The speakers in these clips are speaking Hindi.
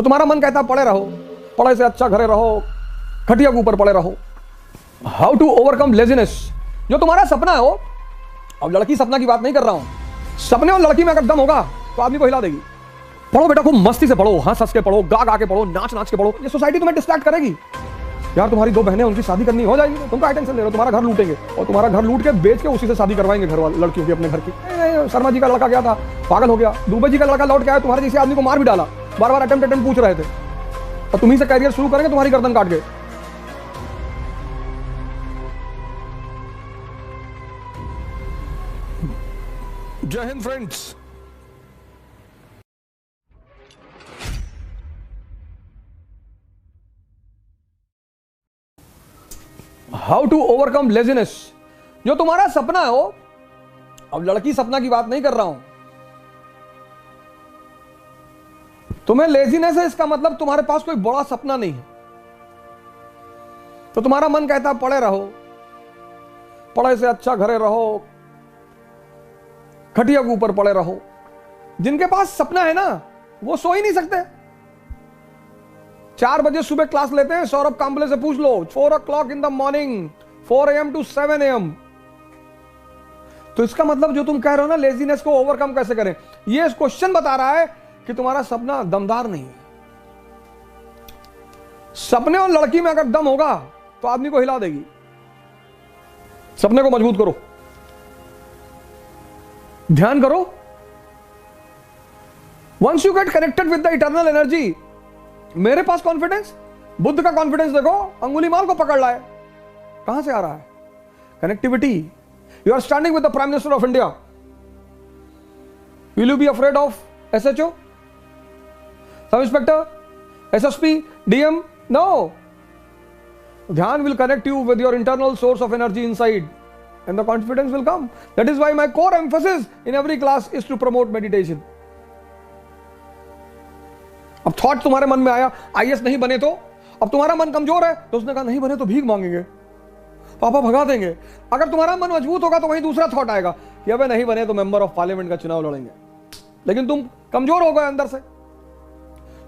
तो तुम्हारा मन कहता पड़े रहो, पढ़ाई से अच्छा घरे रहो, खटिया के ऊपर पड़े रहो। How to overcome laziness. जो तुम्हारा सपना है हो, अब लड़की सपना की बात नहीं कर रहा हूं, सपने और लड़की में अगर दम होगा तो आदमी को हिला देगी। पढ़ो बेटा, खूब मस्ती से पढ़ो, हंस हंस के पढ़ो, गा गा के पढ़ो, नाच नाच के पढ़ो। ये सोसाइटी तुम्हें डिस्ट्रैक्ट करेगी। यार तुम्हारी दो बहनें, उनकी शादी करनी हो जाएगी, तुम क्या टेंशन ले रहे हो? तुम्हारा घर लूटेंगे और तुम्हारा घर लूट के बेच के उसी से शादी करवाएंगे घर वाले लड़कियों की, अपने घर की। शर्मा जी का लड़का गया था, पागल हो गया। दुबे जी का लड़का लौट के आया, तुम्हारे जैसे आदमी को मार भी डाला, बार बार अटेम्प्ट पूछ रहे थे, और तुम्ही से कैरियर शुरू करेंगे, तुम्हारी गर्दन काट के। Jai Hind friends. How to overcome laziness. जो तुम्हारा सपना है हो, अब लड़की सपना की बात नहीं कर रहा हूं, तुम्हें लेजीनेस है, इसका मतलब तुम्हारे पास कोई बड़ा सपना नहीं है। तो तुम्हारा मन कहता पढ़े रहो, पढ़ाई से अच्छा घरे रहो, खटिया के ऊपर पड़े रहो। जिनके पास सपना है ना, वो सो ही नहीं सकते। 4 बजे सुबह क्लास लेते हैं, सौरभ कांबले से पूछ लो, 4 o'clock in the morning, 4 AM to 7 AM। तो इसका मतलब जो तुम कह रहे हो ना, लेजीनेस को ओवरकम कैसे करें, ये क्वेश्चन बता रहा है कि तुम्हारा सपना दमदार नहीं है। सपने और लड़की में अगर दम होगा तो आदमी को हिला देगी। सपने को मजबूत करो, ध्यान करो। Once you get connected with the eternal energy, मेरे पास कॉन्फिडेंस, बुद्ध का कॉन्फिडेंस देखो, अंगुली माल को पकड़ लाए। कहां से आ रहा है? Connectivity. You are standing with the prime minister of India, will you be afraid of SHO, sub inspector, SSP, DM? No. ध्यान will connect you with your internal source of energy inside, and the confidence will come. That is why my core emphasis in every class is to promote meditation. अब थॉट तुम्हारे मन में आया, IAS नहीं बने तो, अब तुम्हारा मन कमजोर है तो उसने कहा नहीं बने तो भीख मांगेंगे, पापा भगा देंगे। अगर तुम्हारा मन मजबूत होगा तो वहीं दूसरा थॉट आएगा कि अबे नहीं बने तो मेंबर ऑफ पार्लियामेंट का चुनाव लड़ेंगे। लेकिन तुम कमजोर हो गए अंदर से,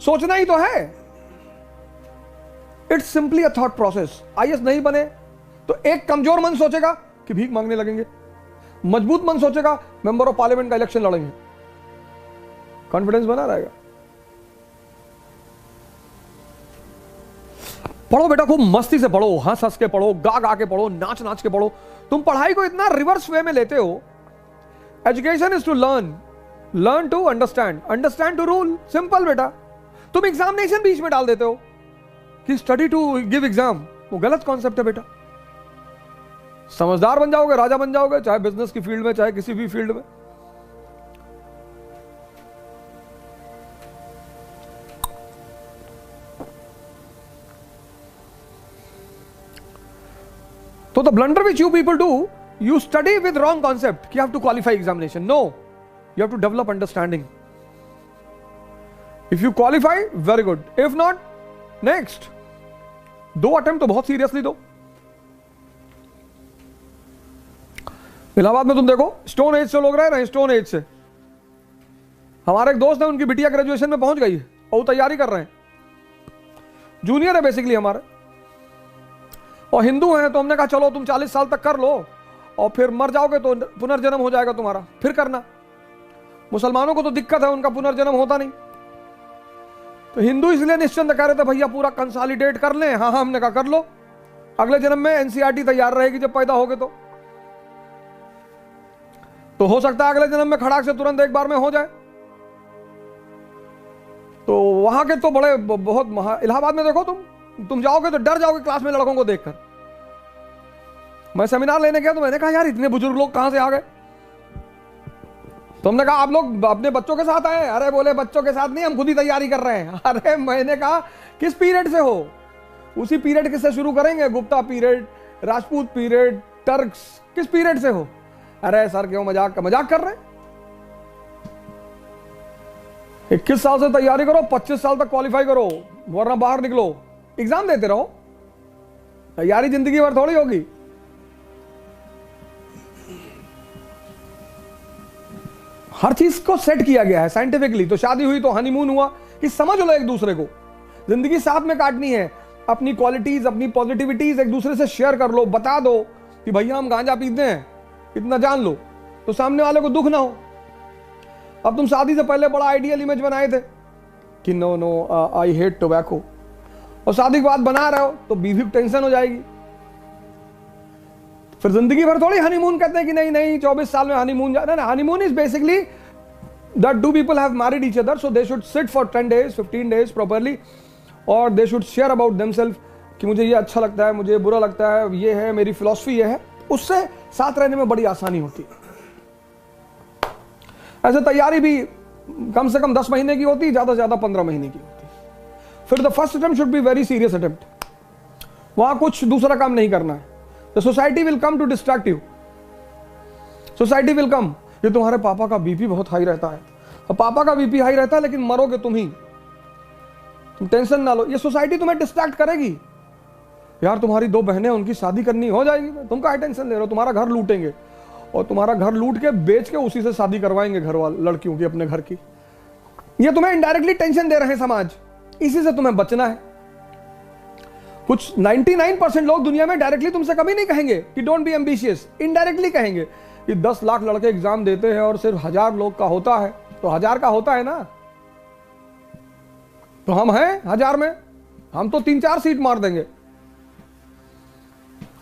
सोचना ही तो है। It's simply a thought process. IAS नहीं बने तो एक कमजोर मन सोचेगा कि भीख मांगने लगेंगे, मजबूत मन सोचेगा मेंबर ऑफ पार्लियामेंट का इलेक्शन लड़ेंगे। कॉन्फिडेंस बना रहेगा। पढ़ो बेटा, खूब मस्ती से पढ़ो, हंस हंस के पढ़ो, गा गा के पढ़ो, नाच नाच के पढ़ो। तुम पढ़ाई को इतना रिवर्स वे में लेते हो। Education is to learn, learn to understand, understand to rule. Simple बेटा। तुम एग्जामिनेशन बीच में डाल देते हो कि स्टडी टू गिव एग्जाम, वो गलत कॉन्सेप्ट है बेटा। समझदार बन जाओगे, राजा बन जाओगे, चाहे बिजनेस की फील्ड में, चाहे किसी भी फील्ड में। तो the blunder which you people do, you study with wrong concept, you have to qualify examination. No, you have to develop understanding. If you qualify, very good, if not, next. 2 attempt तो बहुत सीरियसली दो। इलाहाबाद में तुम देखो, स्टोन एज से लोग रह रहे हैं, स्टोन एज से। हमारे एक दोस्त है, उनकी बिटिया ग्रेजुएशन में पहुंच गई है और वो तैयारी कर रहे हैं, जूनियर है बेसिकली हमारे, और हिंदू हैं। तो हमने कहा चलो तुम 40 साल तक कर लो और फिर मर जाओगे तो पुनर्जन्म हो जाएगा तुम्हारा, फिर करना। मुसलमानों को तो दिक्कत है, उनका पुनर्जन्म होता नहीं। तो हिंदू इसलिए निश्चिंत कह रहे थे भैया पूरा कंसोलिडेट कर लें। हाँ हाँ, हमने कहा कर लो, अगले जन्म में NCERT तैयार रहेगी जब पैदा होगे तो हो सकता है अगले जन्म में खड़ाक से तुरंत एक बार में हो जाए। तो वहां के तो बड़े बहुत इलाहाबाद में देखो, तुम जाओगे तो डर जाओगे क्लास में लड़कों को देखकर। मैं सेमिनार लेने गया तो मैंने कहा यार इतने बुजुर्ग लोग कहां से आ गए। तो हमने कहा आप लोग अपने बच्चों के साथ आए? अरे बोले बच्चों के साथ नहीं, हम खुद ही तैयारी कर रहे हैं। अरे मैंने कहा किस पीरियड से हो? उसी पीरियड किससे शुरू करेंगे? Gupta period, Rajput period, Turks, किस पीरियड से हो? अरे सर क्यों मजाक कर रहे हैं? 21 साल से तैयारी करो, 25 साल तक क्वालिफाई करो, वरना बाहर निकलो, एग्जाम देते रहो। तैयारी जिंदगी भर थोड़ी होगी। हर चीज को सेट किया गया है साइंटिफिकली। तो शादी हुई तो हनीमून हुआ कि समझ लो एक दूसरे को, जिंदगी साथ में काटनी है, अपनी क्वालिटीज अपनी पॉजिटिविटीज एक दूसरे से शेयर कर लो, बता दो कि भैया हम गांजा पीते हैं, इतना जान लो, तो सामने वाले को दुख ना हो। अब तुम शादी से पहले बड़ा आइडियल इमेज बनाए थे कि no no I hate tobacco, और शादी के बाद बना रहे हो तो बीवी को टेंशन हो जाएगी, फिर जिंदगी भर थोड़ी हनीमून कहते हैं कि नहीं नहीं 24 साल में हनीमून जा ना। Honeymoon is basically that two people have married each other, so they should sit for 10 days 15 days properly, और they should share about themselves कि मुझे ये अच्छा लगता है, मुझे बुरा लगता है, ये है मेरी फिलॉसफी, ये है। उससे साथ रहने में बड़ी आसानी होती है। ऐसे तैयारी भी कम से कम 10 महीने की होती है, ज्यादा से ज्यादा 15 महीने की होती है। फिर the first attempt should be very serious attempt, वहां कुछ दूसरा काम नहीं करना है। The society will come to distract you, society will come, ये तुम्हारे पापा का बीपी बहुत हाई रहता है, और पापा का बीपी हाई रहता है लेकिन मरोगे तुम ही, तुम टेंशन ना लो, ये सोसाइटी तुम्हें डिस्ट्रैक्ट करेगी। यार तुम्हारी 2 बहनें, उनकी शादी करनी हो जाएगी, तुम क्या टेंशन ले रहे हो, तुम्हारा घर लूटेंगे, और तुम्हारा घर लूट के बेच के उसी से शादी करवाएंगे घर वाले लड़कियों की, अपने घर की। ये तुम्हें इनडायरेक्टली टेंशन दे रहे हैं समाज, इसी से तुम्हें बचना है। कुछ 99% लोग दुनिया में डायरेक्टली तुमसे कभी नहीं कहेंगे कि डोंट बी एम्बिशियस, इनडायरेक्टली कहेंगे कि 10 लाख लड़के एग्जाम देते हैं और सिर्फ 1000 लोग का होता है, तो 1000 का होता है ना, तो हम हैं 1000 में, हम तो 3-4 सीट मार देंगे,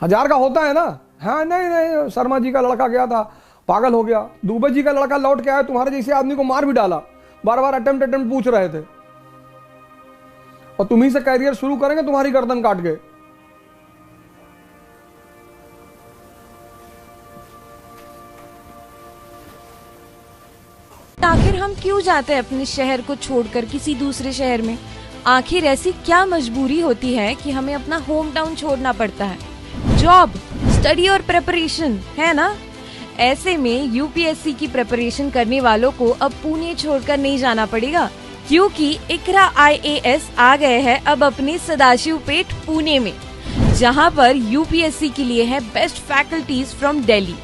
1000 का होता है ना। हाँ नहीं नहीं, शर्मा जी का लड़का गया था, पागल हो गया, दुबे जी का लड़का लौट के आया, तुम्हारे जैसे आदमी को मार भी डाला, बार बार अटेम्प्ट पूछ रहे थे, और तुम्ही से कैरियर शुरू करेंगे तुम्हारी गर्दन काट के। आखिर हम क्यों जाते हैं अपने शहर को छोड़कर किसी दूसरे शहर में? आखिर ऐसी क्या मजबूरी होती है कि हमें अपना होम टाउन छोड़ना पड़ता है? जॉब, स्टडी और प्रिपरेशन, है ना? ऐसे में यूपीएससी की प्रिपरेशन करने वालों को अब पुणे छोड़कर नहीं जाना पड़ेगा, क्योंकि इकरा आईएएस आ गए हैं अब अपने सदाशिवपेट पुणे में, जहां पर यूपीएससी के लिए है बेस्ट फैकल्टीज फ्रॉम दिल्ली,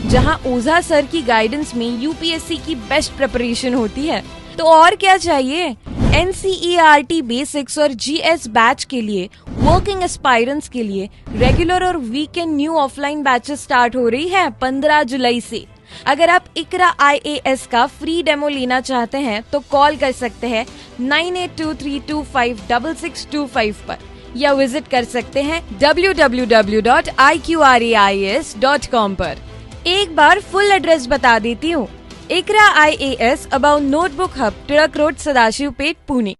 जहां ओझा सर की गाइडेंस में यूपीएससी की बेस्ट प्रिपरेशन होती है। तो और क्या चाहिए? एनसीईआरटी बेसिक्स और जीएस बैच के लिए, वर्किंग एस्पायरेंट्स के लिए रेगुलर और weekend new offline batches start हो रही है 15 जुलाई से। अगर आप इकरा आईएएस का फ्री डेमो लेना चाहते हैं तो कॉल कर सकते हैं 9823256625 पर, या विजिट कर सकते हैं www.iqrais.com पर। एक बार फुल एड्रेस बता देती हूँ। Iqra IAS about notebook hub, Tilak road, Sadashivpeth, Pune.